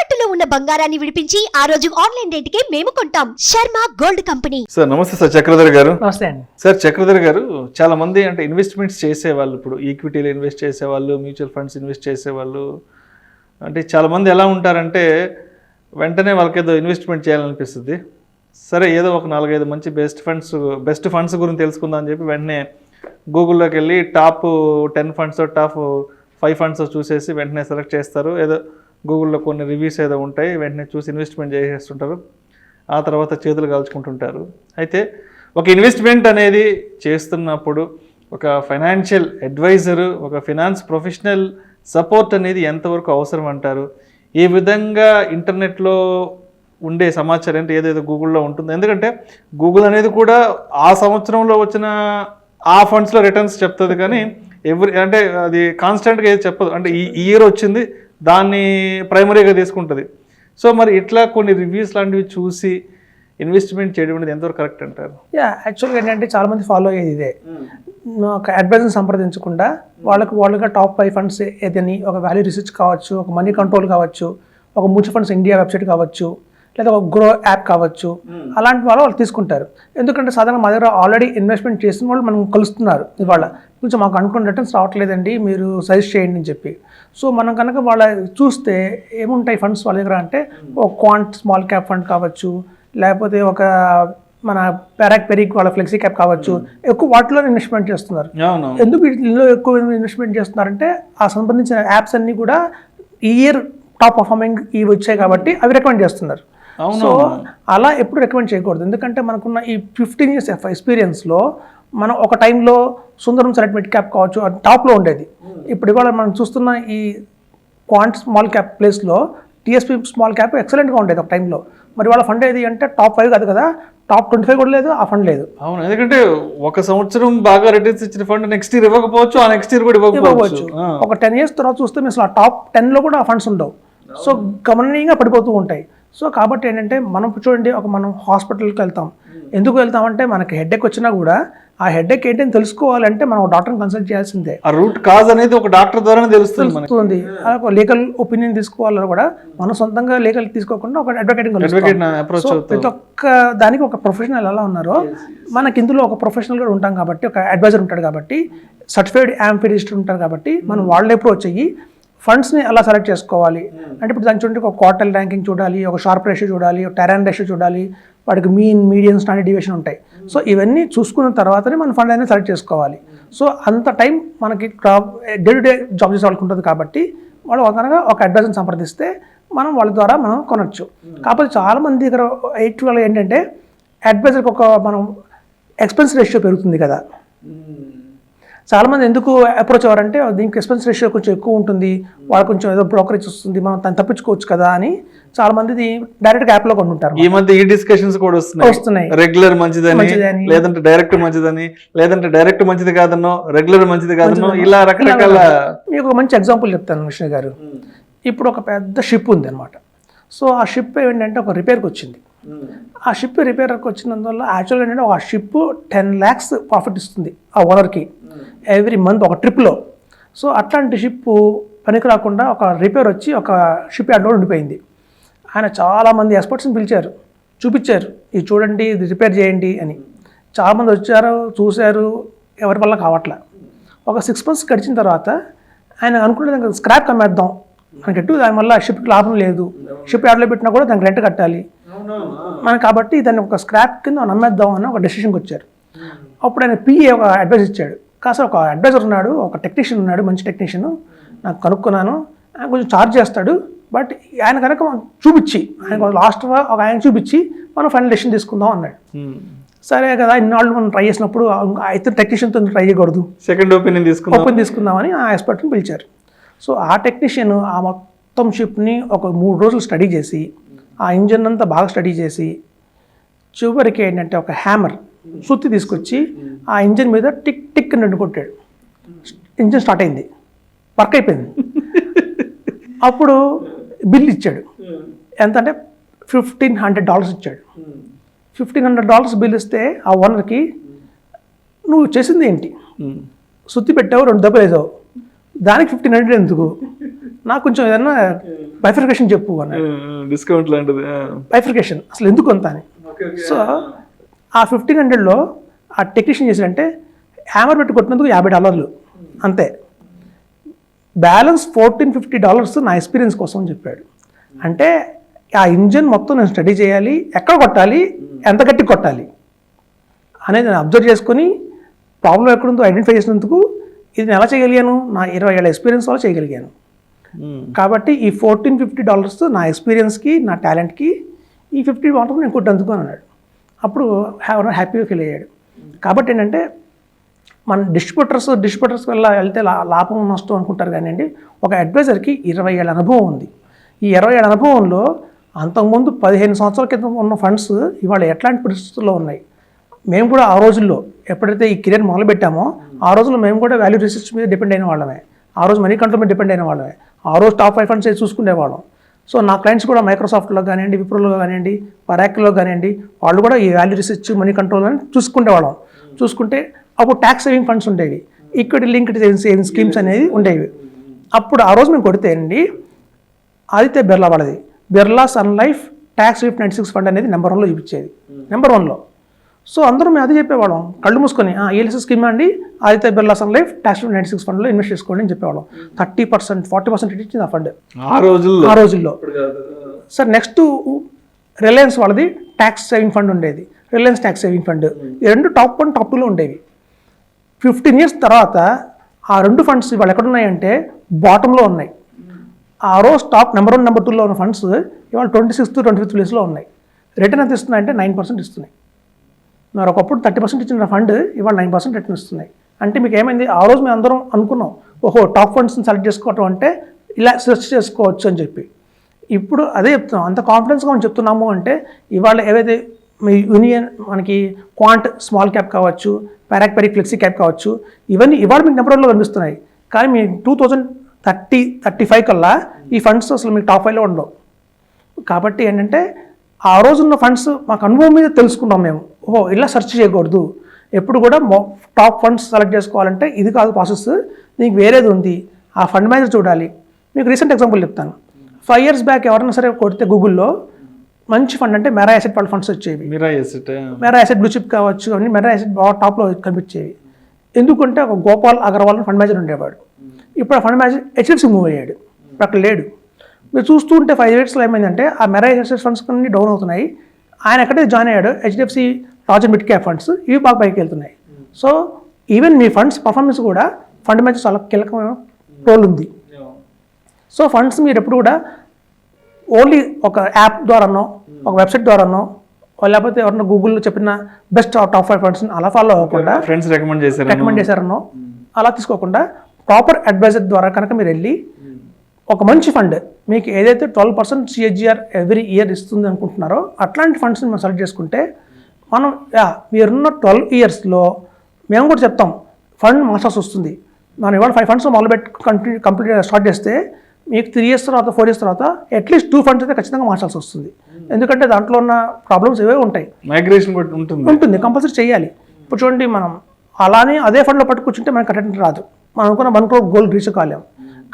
తాకట్టులో ఉన్న బంగారాన్ని విడిపించి ఆ రోజు ఆన్లైన్ రేటుకే మేము కొంటాం. Sharma gold company. సార్ నమస్తే సార్, చక్రధర్ గారు. నమస్తే అండి సార్. చక్రధర్ గారు, చాలా మంది అంటే ఇన్వెస్ట్మెంట్స్ చేసేవాళ్ళు, ఇప్పుడు ఈక్విటీలో ఇన్వెస్ట్ చేసేవాళ్ళు, మ్యూచువల్ ఫండ్స్ ఇన్వెస్ట్ చేసేవాళ్ళు, అంటే చాలా మంది ఎలా ఉంటారంటే వెంటనే వాళ్ళకేదో ఇన్వెస్ట్మెంట్ చేయాలనిపిస్తుంది. సరే ఏదో ఒక 4-5 మంచి బెస్ట్ ఫండ్స్ గురించి తెలుసుకుందాం అని చెప్పి వెంటనే గూగుల్లోకి వెళ్ళి టాప్ 10 ఫండ్స్ టాప్ 5 ఫండ్స్ చూసేసి వెంటనే సెలెక్ట్ చేస్తారు. ఏదో గూగుల్లో కొన్ని రివ్యూస్ ఏదో ఉంటాయి, వెంటనే చూసి ఇన్వెస్ట్మెంట్ చేసేస్తుంటారు. ఆ తర్వాత చేతులు కాల్చుకుంటుంటారు. అయితే ఒక ఇన్వెస్ట్మెంట్ అనేది చేస్తున్నప్పుడు ఒక ఫైనాన్షియల్ అడ్వైజరు, ఒక ఫినాన్స్ ప్రొఫెషనల్ సపోర్ట్ అనేది ఎంతవరకు అవసరం అంటారు? ఏ విధంగా ఇంటర్నెట్లో ఉండే సమాచారం అంటే ఏదేదో గూగుల్లో ఉంటుంది, ఎందుకంటే గూగుల్ అనేది కూడా ఆ సంవత్సరంలో వచ్చిన ఆ ఫండ్స్లో రిటర్న్స్ చెప్తుంది, కానీ అంటే అది కాన్స్టెంట్గా ఏది చెప్పదు. అంటే ఈ ఇయర్ వచ్చింది దాన్ని ప్రైమరీగా తీసుకుంటుంది. సో మరి ఇట్లా కొన్ని రివ్యూస్ లాంటివి చూసి ఇన్వెస్ట్మెంట్ చేయడం అనేది ఎంతవరకు కరెక్ట్ అంటారు? యాక్చువల్గా ఏంటంటే చాలామంది ఫాలో అయ్యేది ఇదే, ఒక అడ్వైజర్ని సంప్రదించకుండా వాళ్ళుగా టాప్ 5 ఫండ్స్ ఏదని ఒక వాల్యూ రీసెర్చ్ కావచ్చు, ఒక మనీ కంట్రోల్ కావచ్చు, ఒక మ్యూచువల్ ఫండ్స్ ఇండియా వెబ్సైట్ కావచ్చు, లేదా ఒక గ్రో యాప్ కావచ్చు, అలాంటి వాళ్ళు తీసుకుంటారు. ఎందుకంటే సాధారణంగా మా దగ్గర ఆల్రెడీ ఇన్వెస్ట్మెంట్ చేసిన వాళ్ళు మనం కలుస్తున్నారు. ఇవాళ కొంచెం మాకు అనుకున్న రిటర్న్స్ రావట్లేదండి, మీరు సజెస్ట్ చేయండి అని చెప్పి. సో మనం కనుక వాళ్ళ చూస్తే ఏముంటాయి ఫండ్స్ వాళ్ళ దగ్గర అంటే, ఒక క్వాంట్ స్మాల్ క్యాప్ ఫండ్ కావచ్చు, లేకపోతే ఒక మన పెరిక్ వాళ్ళ ఫ్లెక్సీ క్యాప్ కావచ్చు, ఎక్కువ వాటిలో ఇన్వెస్ట్మెంట్ చేస్తున్నారు. ఎందుకు వీటిలో ఎక్కువ ఇన్వెస్ట్మెంట్ చేస్తున్నారంటే ఆ సంబంధించిన యాప్స్ అన్నీ కూడా ఈ ఇయర్ టాప్ పర్ఫార్మింగ్ ఇవి వచ్చాయి కాబట్టి అవి రికమెండ్ చేస్తున్నారు. సో అలా ఎప్పుడు రికమెండ్ చేయకూడదు. ఎందుకంటే మనకున్న ఈ 15 years ఎక్స్పీరియన్స్లో మనం ఒక టైంలో సుందరం సెలెక్ట్ మిడ్ క్యాప్ కావచ్చు అది టాప్లో ఉండేది. ఇప్పుడు ఇవాళ మనం చూస్తున్న ఈ క్వాంట్ స్మాల్ క్యాప్ ప్లేస్లో టీఎస్పీ స్మాల్ క్యాప్ ఎక్సలెంట్గా ఉండేది ఒక టైంలో. మరి వాళ్ళ ఫండ్ ఏది అంటే టాప్ 5 కాదు కదా, టాప్ 25 కూడా లేదు, ఆ ఫండ్ లేదు. అవును, ఎందుకంటే ఒక సంవత్సరం బాగా రిటర్న్స్ ఇచ్చిన ఫండ్ నెక్స్ట్ ఇయర్ ఇవ్వకపోవచ్చు, ఆ నెక్స్ట్ ఇయర్ కూడా ఇవ్వకపోవచ్చు. ఒక 10 years తర్వాత చూస్తే మేము అసలు ఆ టాప్ 10లో కూడా ఆ ఫండ్స్ ఉండవు. సో గమనీయంగా పడిపోతూ ఉంటాయి. సో కాబట్టి ఏంటంటే మనం చూడండి, మనం హాస్పిటల్కి వెళ్తాం. ఎందుకు వెళ్తామంటే మనకి హెడ్ఏక్ వచ్చినా కూడా ఆ హెడ్ఏక్ ఏంటని తెలుసుకోవాలంటే మనం ఒక డాక్టర్ని కన్సల్ట్ చేయాల్సిందే. ఆ రూట్ కాజ్ అనేది ఒక డాక్టర్ ద్వారానే తెలుస్తుంది. లీగల్ ఒపీనియన్ తీసుకోవాలని కూడా మనం సొంతంగా లీగల్ తీసుకోకుండా ఒక అడ్వకేటింగ్ ప్రతి ఒక్క దానికి ఒక ప్రొఫెషనల్ ఎలా ఉన్నారో మనకి ఇందులో ఒక ప్రొఫెషనల్ కూడా ఉంటాం కాబట్టి, ఒక అడ్వైజర్ ఉంటాడు కాబట్టి, సర్టిఫైడ్ యాంఫీ రిజిస్టర్ ఉంటారు కాబట్టి మనం వాళ్ళని అప్రోచ్ అయ్యి ఫండ్స్ని అలా సెలెక్ట్ చేసుకోవాలి. అంటే ఇప్పుడు దాని చూడండి, ఒక క్వార్టర్లీ ర్యాంకింగ్ చూడాలి, ఒక షార్ప్ రేషియో చూడాలి, ఒక టెరాన్ రేషియో చూడాలి, వాటికి మీన్, మీడియన్, స్టాండర్డ్ డివియేషన్ ఉంటాయి. సో ఇవన్నీ చూసుకున్న తర్వాతనే మనం ఫండ్ అనేది సెలెక్ట్ చేసుకోవాలి. సో అంత టైం మనకి డే టు డే జాబ్ చేసే వాళ్ళకి ఉంటుంది కాబట్టి వాళ్ళు కనుక ఒక అడ్వైజర్ని సంప్రదిస్తే మనం వాళ్ళ ద్వారా మనం కొనవచ్చు. కాకపోతే చాలామంది దగ్గర యాక్చువల్గా ఏంటంటే అడ్వైజర్కి ఒక మనం ఎక్స్పెన్స్ రేషియో పెరుగుతుంది కదా. చాలామంది ఎందుకు అప్రోచ్ అవ్వరంటే దీనికి ఎక్స్పెన్స్ రేషియో కొంచెం ఎక్కువ ఉంటుంది, వాళ్ళు కొంచెం ఏదో బ్రోకరేజ్ వస్తుంది, మనం దాన్ని తప్పించుకోవచ్చు కదా అని చాలా మంది డైరెక్ట్ యాప్ లో కొంటుంటారు. ఈ మధ్య ఈ డిస్కషన్స్ కూడా వస్తున్నాయి. రెగ్యులర్ మంచిదని, లేదంటే డైరెక్ట్ మంచిదని, లేదంటే డైరెక్ట్ మంచిది కాదనో, రెగ్యులర్ మంచిది కాదనో, ఇలా రకరకాల. మీకు ఒక మంచి ఎగ్జాంపుల్ చెప్తాను కృష్ణ గారు. ఇప్పుడు ఒక పెద్ద షిప్ ఉంది అనమాట. సో ఆ షిప్ ఏంటంటే ఒక రిపేర్కి వచ్చింది. ఆ షిప్ రిపేర్కి వచ్చినందువల్ల యాక్చువల్గా ఏంటంటే ఒక షిప్ 10 lakhs ప్రాఫిట్ ఇస్తుంది ఆ ఓనర్కి ఎవ్రీ మంత్ ఒక ట్రిప్లో. సో అట్లాంటి షిప్ పనికి రాకుండా ఒక రిపేర్ వచ్చి ఒక షిప్ యార్డ్లో ఉండిపోయింది. ఆయన చాలామంది ఎక్స్పర్ట్స్ని పిలిచారు, చూపించారు, ఇది చూడండి, ఇది రిపేర్ చేయండి అని. చాలామంది వచ్చారు, చూశారు, ఎవరి వల్ల కావట్లే. ఒక 6 months గడిచిన తర్వాత ఆయన అనుకుంటే స్క్రాప్ కమ్మేద్దాం మనకి ఎటు, దానివల్ల షిప్కి లాభం లేదు, షిప్ యార్డ్లో పెట్టినా కూడా దానికి రెంట్ కట్టాలి మనం, కాబట్టి దాన్ని ఒక స్క్రాప్ కింద నమ్మేద్దాం అని ఒక డెసిషన్కి వచ్చారు. అప్పుడు ఆయన పిఏ ఒక అడ్వైస్ ఇచ్చాడు. కాస్త ఒక అడ్వైజర్ ఉన్నాడు, ఒక టెక్నీషియన్ ఉన్నాడు, మంచి టెక్నీషియన్, నాకు కనుక్కున్నాను, ఆయన కొంచెం ఛార్జ్ చేస్తాడు, బట్ ఆయన కనుక చూపించి ఆయన లాస్ట్ ఒక ఆయన చూపించి మనం ఫైనల్ డెసిషన్ తీసుకుందాం అన్నాడు. సరే కదా, ఇన్నాళ్ళు మనం ట్రై చేసినప్పుడు అయితే టెక్నీషియన్తో ట్రై చేయకూడదు, సెకండ్ ఒపీనియన్ తీసుకుందామని ఆ ఎక్స్పర్ట్ని పిలిచారు. సో ఆ టెక్నీషియన్ ఆ మొత్తం షిప్ని ఒక 3 రోజులు స్టడీ చేసి, ఆ ఇంజన్ అంతా బాగా స్టడీ చేసి, చివరికి ఏంటంటే ఒక హ్యామర్ సుత్తి తీసుకొచ్చి ఆ ఇంజన్ మీద టిక్ టిక్ అని కొట్టాడు. ఇంజన్ స్టార్ట్ అయింది, వర్క్ అయిపోయింది. అప్పుడు బిల్ ఇచ్చాడు. ఎంత అంటే $1,500 ఇచ్చాడు. $1,500 బిల్ ఇస్తే ఆ ఓనర్కి, నువ్వు చేసింది ఏంటి, సుత్తి పెట్టావు, 2 దెబ్బలు వేసావు, దానికి 1,500 ఎందుకు, నాకు కొంచెం ఏదన్నా బైఫర్కేషన్ చెప్పు అన్నాడు. డిస్కౌంట్ లాంటిది. బైఫర్కేషన్ అసలు ఎందుకు అంత అని. సో ఆ 1500లో ఆ టెక్నీషియన్ చేశాడంటే హ్యామర్ పెట్టి కొట్టినందుకు $50 అంతే. బ్యాలెన్స్ $1450 నా ఎక్స్పీరియన్స్ కోసం అని చెప్పాడు. అంటే ఆ ఇంజన్ మొత్తం నేను స్టడీ చేయాలి, ఎక్కడ కొట్టాలి, ఎంత గట్టి కొట్టాలి అనేది నేను అబ్జర్వ్ చేసుకొని ప్రాబ్లం ఎక్కడుందో ఐడెంటిఫై చేసినందుకు ఇది నేను ఎలా చేయగలిగాను, నా 20 ఏళ్ళ ఎక్స్పీరియన్స్ వల్ల చేయగలిగాను. కాబట్టి ఈ $1450 నా ఎక్స్పీరియన్స్కి, నా టాలెంట్కి, ఈ $50 నేను కొట్టేందుకు అని అన్నాడు. అప్పుడు హ్యాపీగా ఫీల్ అయ్యాడు. కాబట్టి ఏంటంటే మన డిస్ట్రిబ్యూటర్స్ వల్ల వెళ్తే లాభం నష్టం అనుకుంటారు కానివ్వండి, ఒక అడ్వైజర్కి 20 ఏళ్ళ అనుభవం ఉంది. ఈ 20 ఏళ్ళ అనుభవంలో అంతకుముందు 15 సంవత్సరాల క్రితం ఉన్న ఫండ్స్ ఇవాళ ఎట్లాంటి పరిస్థితుల్లో ఉన్నాయి. మేము కూడా ఆ రోజుల్లో ఎప్పుడైతే ఈ కెరీర్ మొదలుపెట్టామో ఆ రోజుల్లో మేము కూడా వాల్యూ రీసెర్చ్ మీద డిపెండ్ అయిన వాళ్ళమే, ఆ రోజు మనీ కంట్రోల్ మీద డిపెండ్ అయిన వాళ్ళమే, ఆ రోజు టాప్ 5 ఫండ్స్ చూసుకునేవాళ్ళం. సో నా క్లయింట్స్ కూడా మైక్రోసాఫ్ట్లో కానివ్వండి, విప్రోలో కానివ్వండి, పరాక్లో కానివ్వండి, వాళ్ళు కూడా ఈ వాల్యూ రీసెర్చ్, మనీ కంట్రోల్ అని చూసుకునేవాళ్ళం. చూసుకుంటే అప్పుడు ట్యాక్స్ సేవింగ్ ఫండ్స్ ఉండేవి, ఈక్విటీ లింక్డ్ సేవింగ్ స్కీమ్స్ అనేవి ఉండేవి. అప్పుడు ఆ రోజు మేము కొడితే అండి ఆదిత్య బిర్లా వాళ్ళది Birla Sun Life Tax Relief 96 fund అనేది నెంబర్ 1లో చూపించేది, నెంబర్ 1లో. సో అందరూ మేము అదే చెప్పేవాళ్ళం, కళ్ళు మూసుకొని ఈఎల్ఎస్ఎస్ స్కీమ్ అండి Aditya Birla Sun Life Tax Relief 96 ఫండ్లో ఇన్వెస్ట్ చేసుకోండి అని చెప్పేవాళ్ళం. 30%, 40% ఇచ్చింది ఆ ఫండ్ ఆ రోజుల్లో. సార్ నెక్స్ట్ రిలయన్స్ వాళ్ళది ట్యాక్స్ సేవింగ్ ఫండ్ ఉండేది, రిలయన్స్ ట్యాక్స్ సేవింగ్ ఫండ్. ఈ రెండు టాప్ 1, టాప్ 2లో ఉండేవి. 15 years తర్వాత ఆ రెండు ఫండ్స్ ఇవాళ ఎక్కడున్నాయంటే బాటంలో ఉన్నాయి. ఆ రోజు టాప్ నెంబర్ 1, నెంబర్ 2లో ఉన్న ఫండ్స్ ఇవాళ 26th, 25th ప్లేస్లో ఉన్నాయి. రిటర్న్ ఎంత ఇస్తున్నాయంటే 9% ఇస్తున్నాయి. మరి ఒకప్పుడు 30% ఇచ్చిన ఫండ్ ఇవాళ 9% రిటర్న్ ఇస్తున్నాయి. అంటే మీకు ఏమైంది, ఆ రోజు మేము అందరం అనుకున్నాం ఓహో టాప్ ఫండ్స్ని సెలెక్ట్ చేసుకోవటం అంటే ఇలా సెర్చ్ చేసుకోవచ్చు అని చెప్పి. ఇప్పుడు అదే చెప్తున్నాం, అంత కాన్ఫిడెన్స్గా మనం చెప్తున్నాము అంటే ఇవాళ ఏవైతే మీ యూనియన్ మనకి క్వాంట్ స్మాల్ క్యాప్ కావచ్చు, పెరిక్ ఫ్లెక్సీ క్యాప్ కావచ్చు, ఇవన్నీ ఇవాళ మీకు నెంబర్ 1లో కనిపిస్తున్నాయి. కానీ మీ 2030-35 కల్లా ఈ ఫండ్స్ అసలు మీకు టాప్ 5లో ఉండవు. కాబట్టి ఏంటంటే ఆ రోజున్న ఫండ్స్ మాకు అనుభవం మీద తెలుసుకున్నాం మేము, ఓహో ఇలా సెర్చ్ చేయకూడదు, ఎప్పుడు కూడా టాప్ ఫండ్స్ సెలెక్ట్ చేసుకోవాలంటే ఇది కాదు ప్రాసెస్, నీకు వేరేది ఉంది, ఆ ఫండ్ మేనేజర్ చూడాలి. మీకు రీసెంట్ ఎగ్జాంపుల్ చెప్తాను. 5 years బ్యాక్ ఎవరైనా సరే కొడితే గూగుల్లో మంచి ఫండ్ అంటే మెరా యాసెట్ వాళ్ళ ఫండ్స్ వచ్చేవి. మెరా యాసెట్ బ్లూ చిప్ కావచ్చు, అన్ని మెరా యాసెట్ బాగా టాప్లో కనిపించేవి. ఎందుకంటే ఒక గోపాల్ అగర్వాల్ ఫండ్ మేనేజర్ ఉండేవాడు. ఇప్పుడు ఆ ఫండ్ మేనేజర్ హెచ్డిఎఫ్సి మూవ్ అయ్యాడు, ఇప్పుడు అక్కడ లేడు. మీరు చూస్తూ ఉంటే 5 yearsలో ఏమైందంటే ఆ మెరా యాసెట్ ఫండ్స్ కొన్ని డౌన్ అవుతున్నాయి. ఆయన ఎక్కడైతే జాయిన్ అయ్యాడు HDFC large and mid cap funds, ఇవి బాగా పైకి వెళ్తున్నాయి. సో ఈవెన్ మీ ఫండ్స్ పర్ఫార్మెన్స్ కూడా ఫండ్ మేనేజర్ చాలా కీలకమైన రోల్ ఉంది. సో ఫండ్స్ మీరు ఎప్పుడు కూడా ఓన్లీ ఒక యాప్ ద్వారానో, ఒక వెబ్సైట్ ద్వారానో, లేకపోతే ఎవరన్నా గూగుల్లో చెప్పిన బెస్ట్ టాప్ 5 ఫండ్స్ అలా ఫాలో అవ్వకుండా, ఫ్రెండ్స్ రికమెండ్ చేశారనో అలా తీసుకోకుండా ప్రాపర్ అడ్వైజర్ ద్వారా కనుక మీరు వెళ్ళి ఒక మంచి ఫండ్ మీకు ఏదైతే 12% CAGR ఎవ్రీ ఇయర్ ఇస్తుంది అనుకుంటున్నారో అట్లాంటి ఫండ్స్ని మనం సెలెక్ట్ చేసుకుంటే మనం మీరున్న 12 yearsలో మేము కూడా చెప్తాం ఫండ్ మాస్టర్స్ వస్తుంది. మనం ఇవాళ 5 funds మొదలుపెట్టి కంప్లీట్ స్టార్ట్ చేస్తే మీకు 3 years తర్వాత 4 years తర్వాత అట్లీస్ట్ 2 funds అయితే ఖచ్చితంగా మార్చాల్సి వస్తుంది. ఎందుకంటే దాంట్లో ఉన్న ప్రాబ్లమ్స్ ఏవే ఉంటాయి, మైగ్రేషన్ ఉంటుంది, కంపల్సరీ చేయాలి. ఇప్పుడు చూడండి, మనం అలానే అదే ఫండ్లో పట్టు కూర్చుంటే మనకు కరెక్ట్ రాదు, మనం అనుకున్న 1 crore గోల్ రీచ్ కాలేం.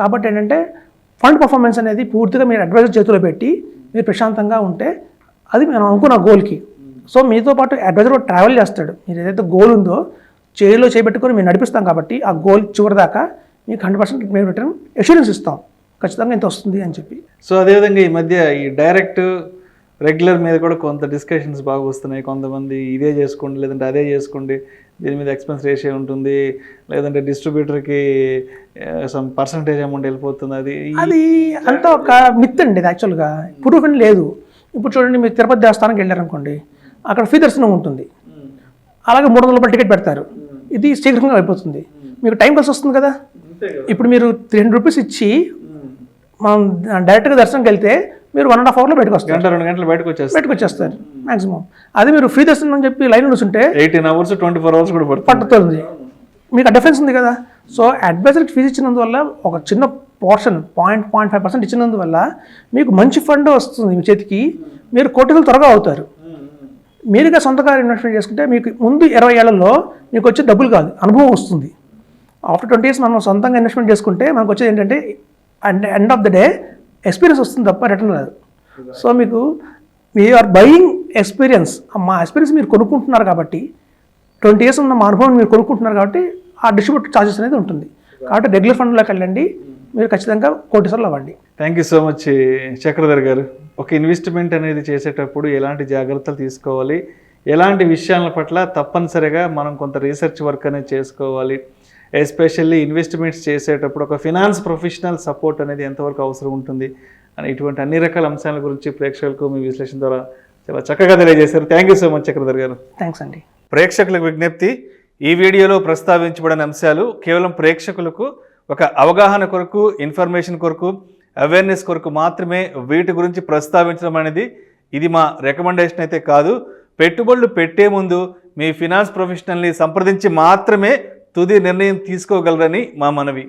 కాబట్టి ఏంటంటే ఫండ్ పర్ఫార్మెన్స్ అనేది పూర్తిగా మీరు అడ్వైజర్ చేతిలో పెట్టి మీరు ప్రశాంతంగా ఉంటే అది మనం అనుకున్న గోల్కి. సో మీతో పాటు అడ్వైజర్ కూడా ట్రావెల్ చేస్తాడు, మీరు ఏదైతే గోల్ ఉందో చేతిలో చేపెట్టుకొని మేము నడిపిస్తాం. కాబట్టి ఆ గోల్ చివరి దాకా మీకు 100% మేము రిటర్న్ అష్యూరెన్స్ ఇస్తాం, ఖచ్చితంగా ఇంత వస్తుంది అని చెప్పి. సో అదేవిధంగా ఈ మధ్య ఈ డైరెక్ట్ రెగ్యులర్ మీద కూడా కొంత డిస్కషన్స్ బాగా వస్తున్నాయి. కొంతమంది ఇదే చేసుకోండి, లేదంటే అదే చేసుకోండి, దీని మీద ఎక్స్పెన్స్ రేషియో ఉంటుంది, లేదంటే డిస్ట్రిబ్యూటర్కి సమ్ పర్సంటేజ్ అమౌంట్ వెళ్ళిపోతుంది. అది అంతా ఒక మిత్ అండి, యాక్చువల్గా ప్రూఫ్ అని లేదు. ఇప్పుడు చూడండి, మీరు తిరుపతి దేవస్థానానికి వెళ్ళారనుకోండి, అక్కడ ఫ్రీ దర్శనం ఉంటుంది, అలాగే 300 రూపాయలు టికెట్ పెడతారు, ఇది శీఘ్రంగా అయిపోతుంది, మీకు టైం కలిసి వస్తుంది కదా. ఇప్పుడు మీరు 300 రూపీస్ ఇచ్చి మనం డైరెక్ట్గా దర్శనంకి వెళ్తే మీరు 1.5 hourలో బయటకు వస్తారు, 2 గంటలు బయటకు వచ్చేస్తారు మాక్సిమం. అదే మీరు ఫ్రీ దర్శనం అని చెప్పి లైన్ కూర్చుంటే 18 hours 24 hours కూడా పట్టుతుంది, మీకు ఆ డిఫరెన్స్ ఉంది కదా. సో అడ్వైజర్కి ఫీజు ఇచ్చినందువల్ల ఒక చిన్న పోర్షన్ 0.5% ఇచ్చినందువల్ల మీకు మంచి ఫండ్ వస్తుంది మీ చేతికి, మీరు కోటికలు త్వరగా అవుతారు. మీరుగా సొంతగా ఇన్వెస్ట్మెంట్ చేసుకుంటే మీకు ముందు 20 ఏళ్లలో మీకు వచ్చే డబ్బులు కాదు, అనుభవం వస్తుంది. ఆఫ్టర్ 20 years మనం సొంతంగా ఇన్వెస్ట్మెంట్ చేసుకుంటే మనకు వచ్చేది ఏంటంటే end of the day experience వస్తుంది తప్ప రిటర్న్ రాదు. సో మీకు ఆర్ బయింగ్ ఎక్స్పీరియన్స్, మా ఎక్స్పీరియన్స్ మీరు కొనుక్కుంటున్నారు కాబట్టి 20 years ఉన్న మా అనుభవం మీరు కొనుక్కుంటున్నారు కాబట్టి ఆ డిస్ట్రిబ్యూటర్ ఛార్జెస్ అనేది ఉంటుంది. కాబట్టి రెగ్యులర్ ఫండ్లోకి వెళ్ళండి, మీరు ఖచ్చితంగా కోటీశ్వర్లు అవ్వండి. Thank you so much Chakradhar గారు. ఒక ఇన్వెస్ట్మెంట్ అనేది చేసేటప్పుడు ఎలాంటి జాగ్రత్తలు తీసుకోవాలి, ఎలాంటి విషయాల పట్ల తప్పనిసరిగా మనం కొంత రీసెర్చ్ వర్క్ అనేది చేసుకోవాలి, ఎస్పెషల్లీ ఇన్వెస్ట్మెంట్స్ చేసేటప్పుడు ఒక ఫినాన్స్ ప్రొఫెషనల్ సపోర్ట్ అనేది ఎంతవరకు అవసరం ఉంటుంది అని ఇటువంటి అన్ని రకాల అంశాల గురించి ప్రేక్షకులకు మీ విశ్లేషణ ద్వారా చాలా చక్కగా తెలియజేశారు. Thank you so much Chakradhar గారు. థ్యాంక్స్ అండి. ప్రేక్షకులకు విజ్ఞప్తి, ఈ వీడియోలో ప్రస్తావించబడిన అంశాలు కేవలం ప్రేక్షకులకు ఒక అవగాహన కొరకు, ఇన్ఫర్మేషన్ కొరకు, అవేర్నెస్ కొరకు మాత్రమే వీటి గురించి ప్రస్తావించడం అనేది ఇది మా రికమెండేషన్ అయితే కాదు. పెట్టుబడులు పెట్టే ముందు మీ ఫినాన్స్ ప్రొఫెషనల్ని సంప్రదించి మాత్రమే తుది నిర్ణయం తీసుకోగలరని మా మనవి.